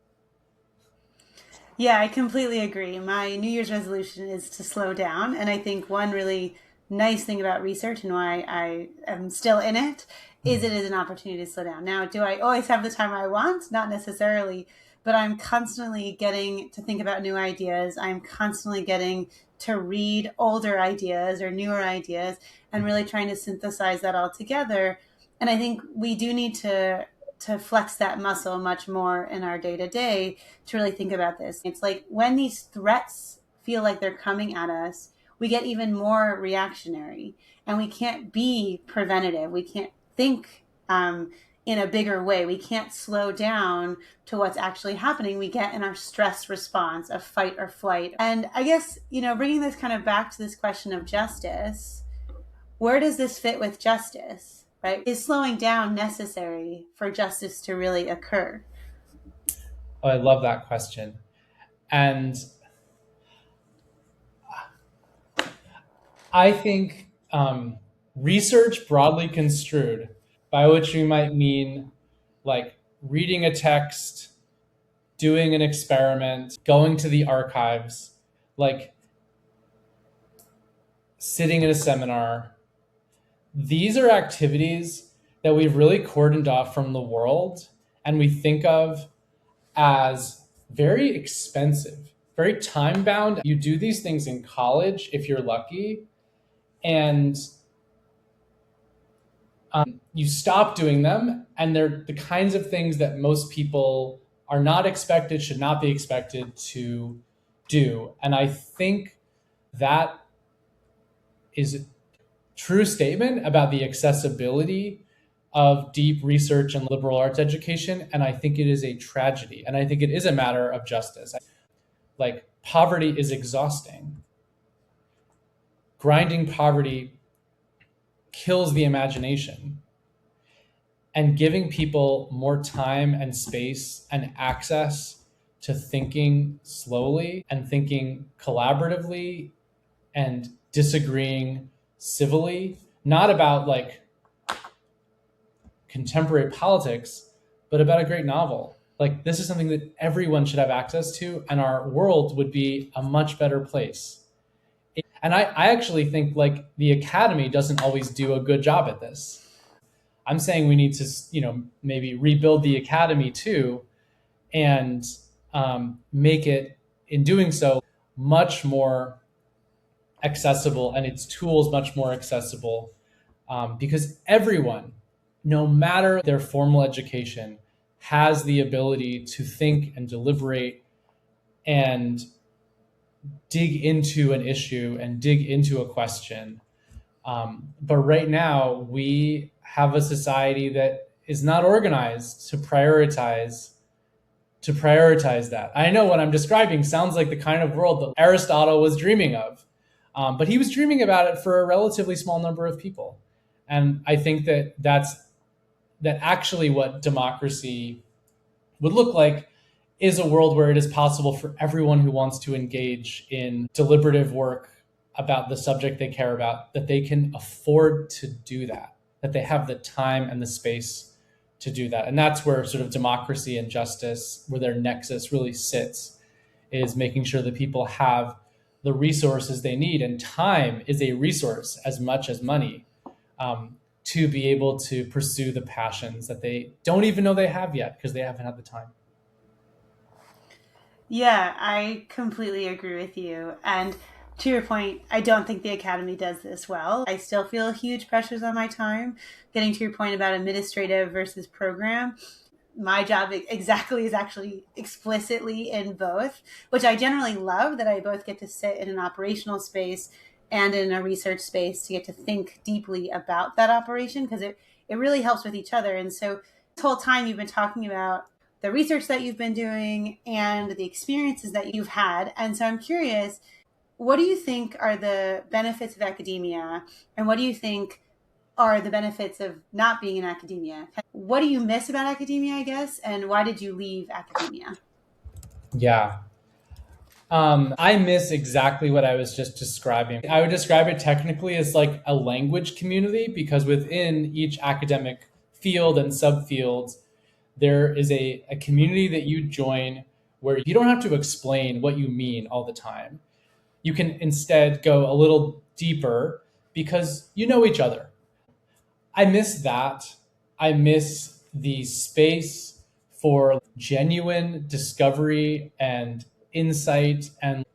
Yeah, I completely agree. My New Year's resolution is to slow down. And I think one really nice thing about research and why I am still in it is it is an opportunity to slow down. Now, do I always have the time I want? Not necessarily, but I'm constantly getting to think about new ideas. I'm constantly getting to read older ideas or newer ideas and really trying to synthesize that all together. And I think we do need to flex that muscle much more in our day to day to really think about this. It's like when these threats feel like they're coming at us, we get even more reactionary and we can't be preventative. We can't think in a bigger way. We can't slow down to what's actually happening. We get in our stress response of fight or flight. And I guess, bringing this kind of back to this question of justice, where does this fit with justice? Right? Is slowing down necessary for justice to really occur? Oh, I love that question. And I think research broadly construed, by which we might mean like reading a text, doing an experiment, going to the archives, like sitting in a seminar. These are activities that we've really cordoned off from the world and we think of as very expensive, very time bound. You do these things in college if you're lucky, and you stop doing them, and they're the kinds of things that most people are not expected, should not be expected to do. And I think that is a true statement about the accessibility of deep research and liberal arts education. And I think it is a tragedy. And I think it is a matter of justice. Like, poverty is exhausting. Grinding poverty kills the imagination. And giving people more time and space and access to thinking slowly and thinking collaboratively and disagreeing civilly, not about like contemporary politics, but about a great novel. Like, this is something that everyone should have access to, and our world would be a much better place. And I actually think like the academy doesn't always do a good job at this. I'm saying we need to, maybe rebuild the academy too, and make it, in doing so, much more accessible and its tools much more accessible, because everyone, no matter their formal education, has the ability to think and deliberate and dig into an issue and dig into a question. But right now, we have a society that is not organized to prioritize that. I know what I'm describing sounds like the kind of world that Aristotle was dreaming of, but he was dreaming about it for a relatively small number of people. And I think that actually what democracy would look like is a world where it is possible for everyone who wants to engage in deliberative work about the subject they care about, that they can afford to do that they have the time and the space to do that. And that's where sort of democracy and justice, where their nexus really sits, is making sure that people have the resources they need. And time is a resource as much as money, to be able to pursue the passions that they don't even know they have yet because they haven't had the time. Yeah, I completely agree with you. And to your point, I don't think the academy does this well. I still feel huge pressures on my time. Getting to your point about administrative versus program, my job exactly is actually explicitly in both, which I generally love, that I both get to sit in an operational space and in a research space to get to think deeply about that operation, because it really helps with each other. And so this whole time you've been talking about the research that you've been doing and the experiences that you've had. And so I'm curious, what do you think are the benefits of academia, and what do you think are the benefits of not being in academia? What do you miss about academia, I guess, and why did you leave academia? Yeah. I miss exactly what I was just describing. I would describe it technically as like a language community, because within each academic field and subfield, there is a community that you join where you don't have to explain what you mean all the time. You can instead go a little deeper because you know each other. I miss that. I miss the space for genuine discovery and insight and,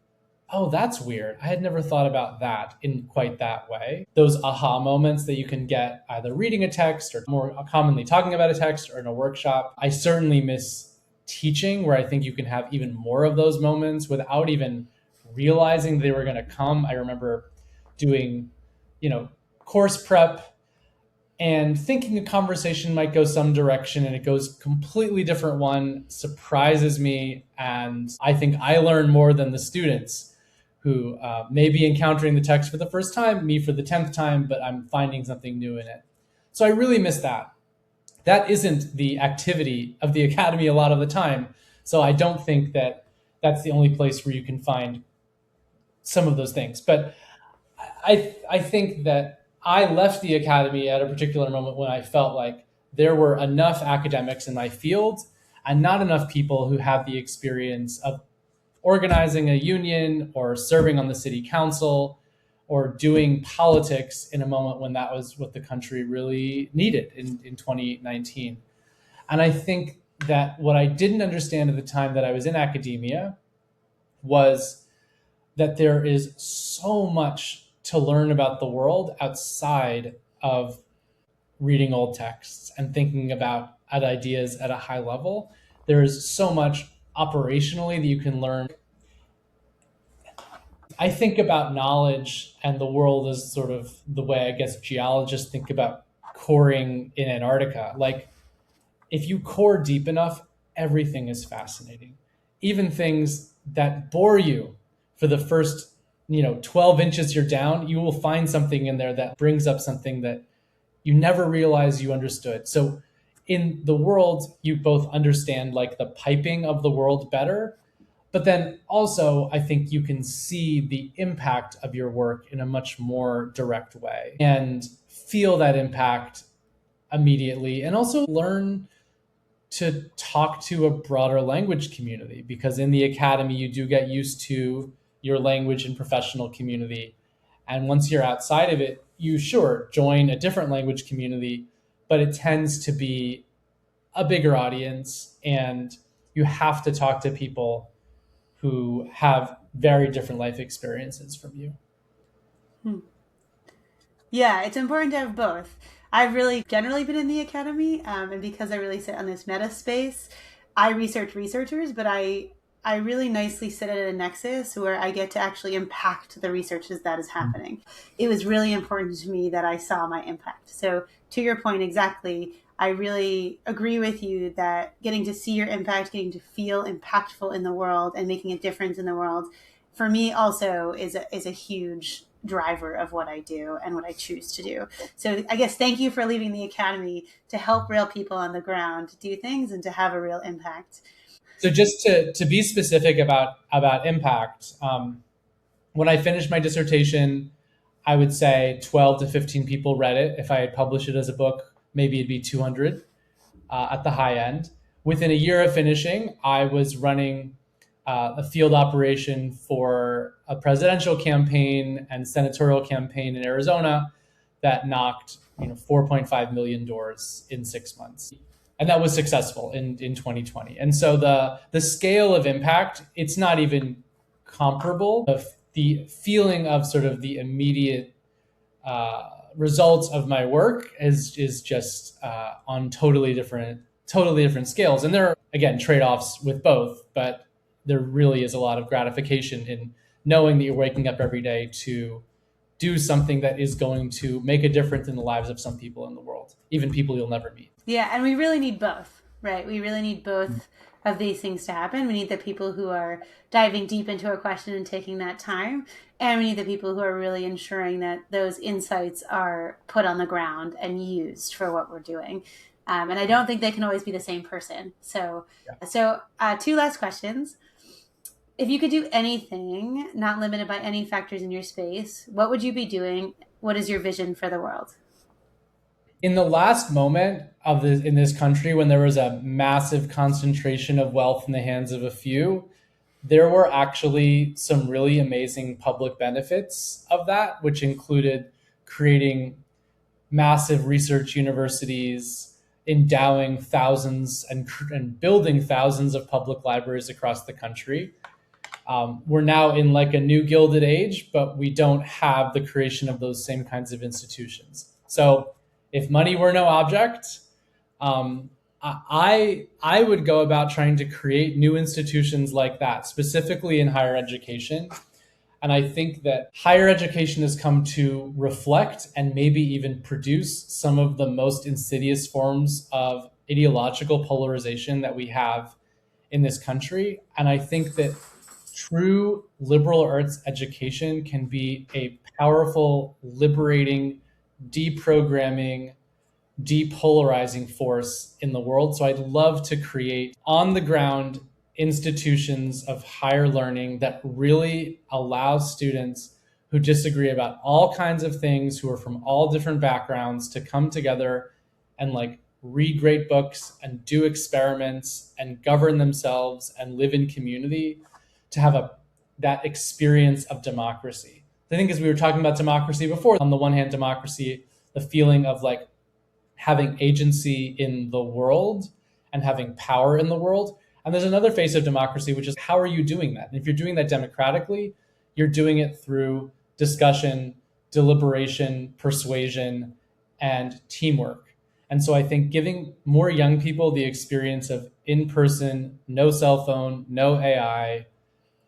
oh, that's weird. I had never thought about that in quite that way. Those aha moments that you can get either reading a text or more commonly talking about a text or in a workshop. I certainly miss teaching, where I think you can have even more of those moments without even realizing they were going to come. I remember doing, course prep and thinking a conversation might go some direction and it goes completely different one, surprises me. And I think I learn more than the students who may be encountering the text for the first time, me for the 10th time, but I'm finding something new in it. So I really miss that. That isn't the activity of the academy a lot of the time. So I don't think that that's the only place where you can find some of those things. But I think that I left the academy at a particular moment when I felt like there were enough academics in my field and not enough people who had the experience of organizing a union or serving on the city council or doing politics in a moment when that was what the country really needed in 2019. And I think that what I didn't understand at the time that I was in academia was that there is so much to learn about the world outside of reading old texts and thinking about ideas at a high level. There is so much operationally that you can learn. I think about knowledge and the world as sort of the way I guess geologists think about coring in Antarctica. Like, if you core deep enough, everything is fascinating. Even things that bore you for the first 12 inches you're down, you will find something in there that brings up something that you never realized you understood. So in the world, you both understand like the piping of the world better, but then also I think you can see the impact of your work in a much more direct way and feel that impact immediately, and also learn to talk to a broader language community, because in the academy you do get used to your language and professional community. And once you're outside of it, you sure join a different language community, but it tends to be a bigger audience and you have to talk to people who have very different life experiences from you. Yeah, it's important to have both. I've really generally been in the academy, and because I really sit on this meta space, I research researchers, but I really nicely sit at a nexus where I get to actually impact the researches that is happening. It was really important to me that I saw my impact. So to your point exactly, I really agree with you that getting to see your impact, getting to feel impactful in the world and making a difference in the world, for me also is a huge driver of what I do and what I choose to do. So I guess thank you for leaving the academy to help real people on the ground do things and to have a real impact. So just to be specific about impact, when I finished my dissertation, I would say 12 to 15 people read it. If I had published it as a book, maybe it'd be 200 at the high end. Within a year of finishing, I was running a field operation for a presidential campaign and senatorial campaign in Arizona that knocked 4.5 million doors in 6 months. And that was successful in 2020. And so the scale of impact, it's not even comparable. The feeling of sort of the immediate results of my work is just on totally different scales. And there are, again, trade-offs with both, but there really is a lot of gratification in knowing that you're waking up every day to do something that is going to make a difference in the lives of some people in the world, even people you'll never meet. Yeah, and we really need both, right? We really need both of these things to happen. We need the people who are diving deep into a question and taking that time, and we need the people who are really ensuring that those insights are put on the ground and used for what we're doing. And I don't think they can always be the same person. So two last questions. If you could do anything, not limited by any factors in your space, what would you be doing? What is your vision for the world? In the last moment of this in this country, when there was a massive concentration of wealth in the hands of a few, there were actually some really amazing public benefits of that, which included creating massive research universities, endowing thousands and building thousands of public libraries across the country. We're now in like a new gilded age, but we don't have the creation of those same kinds of institutions. So if money were no object, I would go about trying to create new institutions like that, specifically in higher education. And I think that higher education has come to reflect and maybe even produce some of the most insidious forms of ideological polarization that we have in this country. And I think that true liberal arts education can be a powerful, liberating, deprogramming, depolarizing force in the world. So I'd love to create on the ground institutions of higher learning that really allow students who disagree about all kinds of things, who are from all different backgrounds, to come together and like read great books and do experiments and govern themselves and live in community, to have a that experience of democracy. I think as we were talking about democracy before, on the one hand, democracy, the feeling of like having agency in the world and having power in the world. And there's another face of democracy, which is how are you doing that? And if you're doing that democratically, you're doing it through discussion, deliberation, persuasion, and teamwork. And so I think giving more young people the experience of in-person, no cell phone, no AI,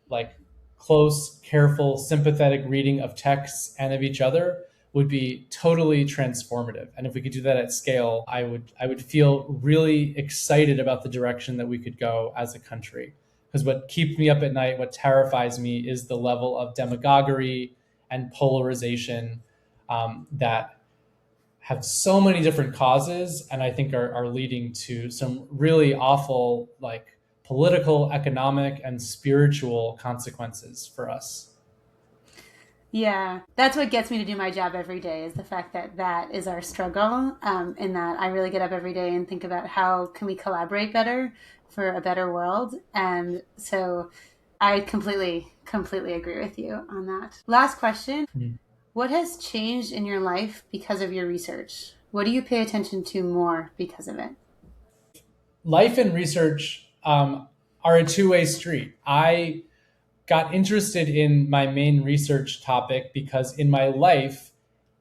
like close, careful, sympathetic reading of texts and of each other would be totally transformative. And if we could do that at scale, I would feel really excited about the direction that we could go as a country. Because what keeps me up at night, what terrifies me, is the level of demagoguery and polarization that have so many different causes, and I think are leading to some really awful, like, political, economic, and spiritual consequences for us. Yeah, that's what gets me to do my job every day is the fact that that is our struggle. In that I really get up every day and think about how can we collaborate better for a better world. And so I completely agree with you on that. Last question. Mm. What has changed in your life because of your research? What do you pay attention to more because of it? Life and research are a two-way street. I got interested in my main research topic because in my life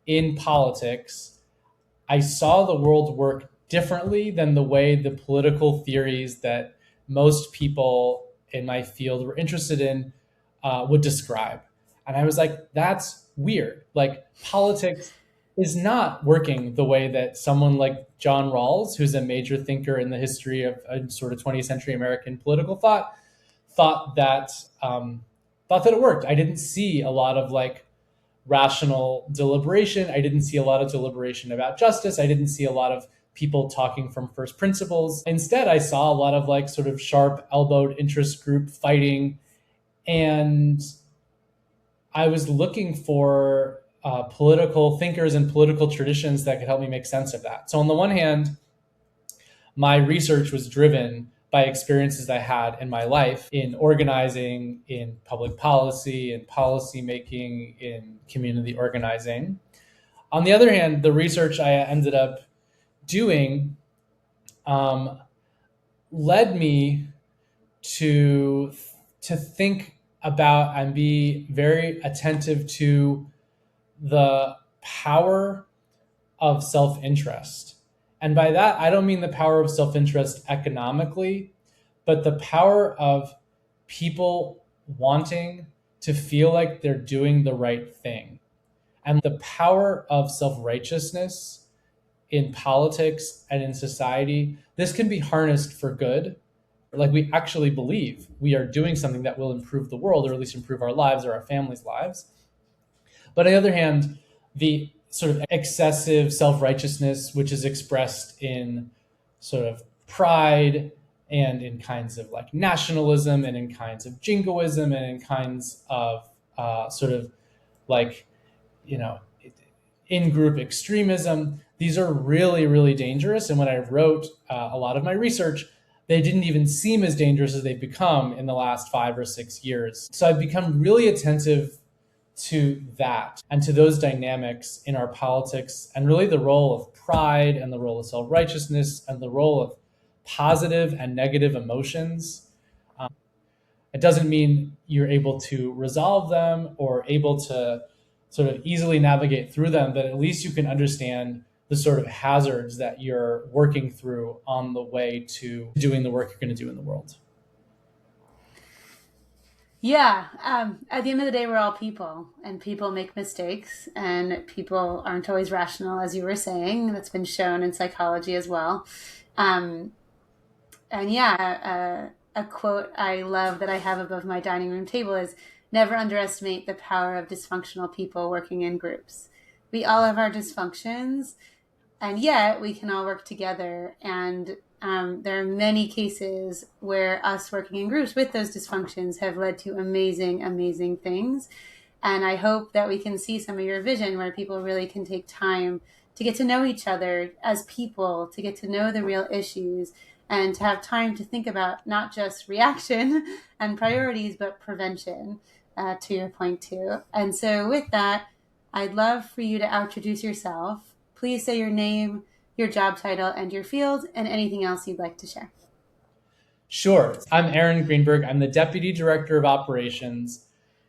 in politics, I saw the world work differently than the way the political theories that most people in my field were interested in would describe. And I was like, that's weird. Like, politics is not working the way that someone like John Rawls, who's a major thinker in the history of sort of 20th century American political thought, thought that thought that it worked. I didn't see a lot of like rational deliberation. I didn't see a lot of deliberation about justice. I didn't see a lot of people talking from first principles. Instead, I saw a lot of like sort of sharp elbowed interest group fighting. And I was looking for political thinkers and political traditions that could help me make sense of that. So on the one hand, my research was driven by experiences I had in my life in organizing, in public policy, in policy making, in community organizing. On the other hand, the research I ended up doing um, led me to think about and be very attentive to the power of self-interest. And by that, I don't mean the power of self-interest economically, but the power of people wanting to feel like they're doing the right thing. And the power of self-righteousness in politics and in society. This can be harnessed for good. Like, we actually believe we are doing something that will improve the world, or at least improve our lives or our families' lives. But on the other hand, the sort of excessive self-righteousness, which is expressed in sort of pride and in kinds of like nationalism and in kinds of jingoism and in kinds of sort of like, you know, in-group extremism. These are really, really dangerous. And when I wrote a lot of my research, they didn't even seem as dangerous as they've become in the last 5 or 6 years. So I've become really attentive to that and to those dynamics in our politics, and really the role of pride and the role of self-righteousness and the role of positive and negative emotions. It doesn't mean you're able to resolve them or able to sort of easily navigate through them, but at least you can understand the sort of hazards that you're working through on the way to doing the work you're going to do in the world. Yeah. At the end of the day, we're all people, and people make mistakes, and people aren't always rational, as you were saying. That's been shown in psychology as well. And yeah, a quote I love that I have above my dining room table is, never underestimate the power of dysfunctional people working in groups. We all have our dysfunctions, and yet we can all work together. And there are many cases where us working in groups with those dysfunctions have led to amazing, amazing things. And I hope that we can see some of your vision where people really can take time to get to know each other as people, to get to know the real issues, and to have time to think about not just reaction and priorities, but prevention, to your point too. And so with that, I'd love for you to introduce yourself. Please say your name, your job title, and your field, and anything else you'd like to share. Sure. I'm Aaron Greenberg. I'm the Deputy Director of Operations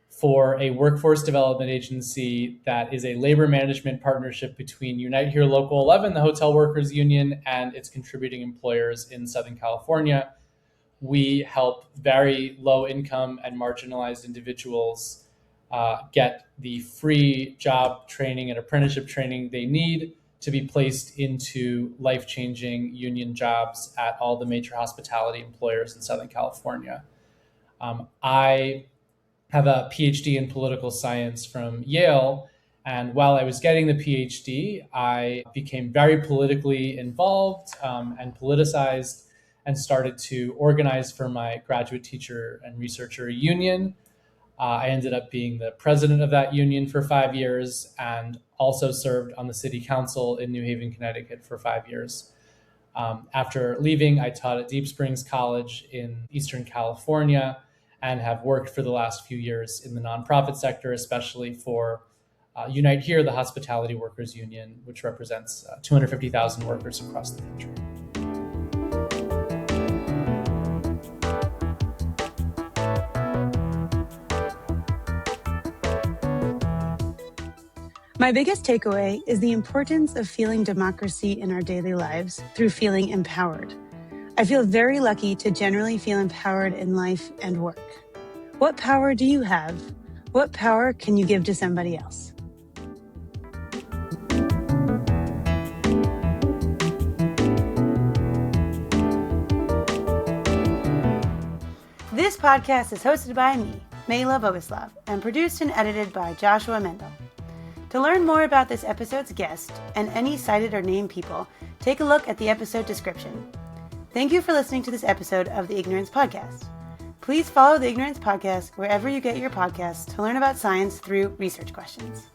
for a workforce development agency that is a labor management partnership between Unite Here Local 11, the hotel workers union, and its contributing employers in Southern California. We help very low income and marginalized individuals get the free job training and apprenticeship training they need to be placed into life-changing union jobs at all the major hospitality employers in Southern California. I have a PhD in political science from Yale, and while I was getting the PhD, I became very politically involved and politicized, and started to organize for my graduate teacher and researcher union. I ended up being the president of that union for 5 years, and also served on the city council in New Haven, Connecticut for 5 years. After leaving, I taught at Deep Springs College in Eastern California, and have worked for the last few years in the nonprofit sector, especially for Unite Here, the hospitality workers union, which represents 250,000 workers across the country. My biggest takeaway is the importance of feeling democracy in our daily lives through feeling empowered. I feel very lucky to generally feel empowered in life and work. What power do you have? What power can you give to somebody else? This podcast is hosted by me, Mayla Boguslav, and produced and edited by Joshua Mendel. To learn more about this episode's guest and any cited or named people, take a look at the episode description. Thank you for listening to this episode of the Ignorance Podcast. Please follow the Ignorance Podcast wherever you get your podcasts to learn about science through research questions.